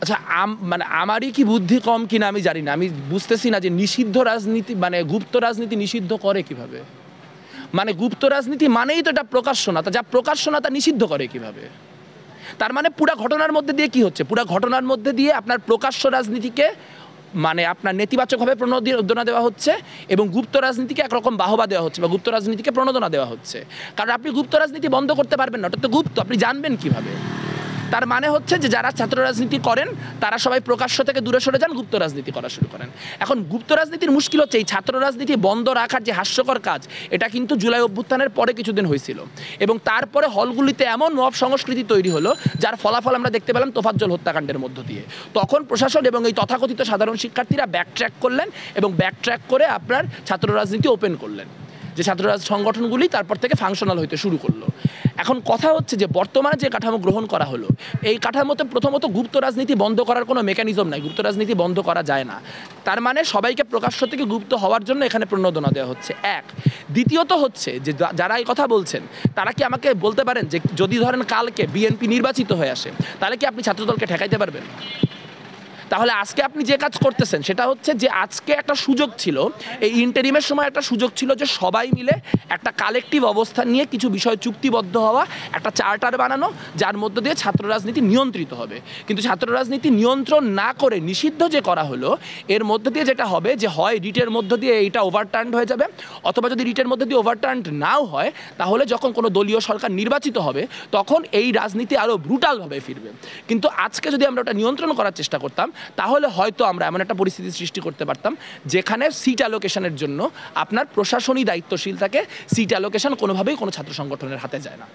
আচ্ছা, মানে আমারই কি বুদ্ধি কম কিনা আমি জানি না, আমি বুঝতেছি না যে নিষিদ্ধ রাজনীতি মানে গুপ্ত রাজনীতি নিষিদ্ধ করে কিভাবে। মানে গুপ্ত রাজনীতি মানেই তো এটা প্রকাশ্যনতা, যা প্রকাশ্যনতা নিষিদ্ধ করে কিভাবে? তার মানে পুরা ঘটনার মধ্যে দিয়ে কি হচ্ছে? পুরা ঘটনার মধ্যে দিয়ে আপনার প্রকাশ্য রাজনীতিকে মানে আপনার নেতিবাচকভাবে প্রণোদনা দেওয়া হচ্ছে এবং গুপ্ত রাজনীতিকে একরকম বাহবা দেওয়া হচ্ছে বা গুপ্ত রাজনীতিকে প্রণোদনা দেওয়া হচ্ছে। কারণ আপনি গুপ্ত রাজনীতি বন্ধ করতে পারবেন না, ওটা তো গুপ্ত, আপনি জানবেন কিভাবে? তার মানে হচ্ছে যে যারা ছাত্র রাজনীতি করেন তারা সবাই প্রকাশ্য থেকে দূরে সরে যান, গুপ্ত রাজনীতি করা শুরু করেন। এখন গুপ্ত রাজনীতির মুশকিল হচ্ছে এই ছাত্র রাজনীতি বন্ধ রাখার যে হাস্যকর কাজ, এটা কিন্তু জুলাই অভ্যুত্থানের পরে কিছুদিন হয়েছিল এবং তারপরে হলগুলিতে এমন মব সংস্কৃতি তৈরি হলো যার ফলাফল আমরা দেখতে পেলাম তোফাজ্জল হত্যাকাণ্ডের মধ্য দিয়ে। তখন প্রশাসন এবং এই তথাকথিত সাধারণ শিক্ষার্থীরা ব্যাকট্র্যাক করলেন এবং ব্যাকট্র্যাক করে আপনার ছাত্র রাজনীতি ওপেন করলেন, যে ছাত্ররাজ সংগঠনগুলি তারপর থেকে ফাংশনাল হইতে শুরু করলো। এখন কথা হচ্ছে যে বর্তমানে যে কাঠামো গ্রহণ করা হলো, এই কাঠামোতে প্রথমত গুপ্ত রাজনীতি বন্ধ করার কোনো মেকানিজম নাই, গুপ্ত রাজনীতি বন্ধ করা যায় না। তার মানে সবাইকে প্রকাশ্য থেকে গুপ্ত হওয়ার জন্য এখানে প্রণোদনা দেওয়া হচ্ছে, এক। দ্বিতীয়ত হচ্ছে যে যারা এই কথা বলছেন তারা কি আমাকে বলতে পারেন যে যদি ধরেন কালকে বিএনপি নির্বাচিত হয়ে আসে তাহলে কি আপনি ছাত্রদলকে ঠেকাইতে পারবেন? তাহলে আজকে আপনি যে কাজ করতেছেন সেটা হচ্ছে যে আজকে একটা সুযোগ ছিল, এই ইন্টারিমের সময় একটা সুযোগ ছিল যে সবাই মিলে একটা কালেকটিভ অবস্থান নিয়ে কিছু বিষয় চুক্তিবদ্ধ হওয়া, একটা চার্টার বানানো যার মধ্য দিয়ে ছাত্র রাজনীতি নিয়ন্ত্রিত হবে। কিন্তু ছাত্র রাজনীতি নিয়ন্ত্রণ না করে নিষিদ্ধ যে করা হলো, এর মধ্য দিয়ে যেটা হবে যে হয় রিটের মধ্য দিয়ে এইটা ওভারটার্ন হয়ে যাবে, অথবা যদি রিটের মধ্যে দিয়ে ওভারটার্ন নাও হয় তাহলে যখন কোনো দলীয় সরকার নির্বাচিত হবে তখন এই রাজনীতি আরও ব্রুটালভাবে ফিরবে। কিন্তু আজকে যদি আমরা ওটা নিয়ন্ত্রণ করার চেষ্টা করতাম তাহলে হয়তো আমরা এমন একটা পরিস্থিতি সৃষ্টি করতে পারতাম যেখানে সিট অ্যালোকেশনের জন্য আপনার প্রশাসনিক দায়িত্বশীল থাকে, সিট অ্যালোকেশন কোনোভাবেই কোনো ছাত্র সংগঠনের হাতে যায় না।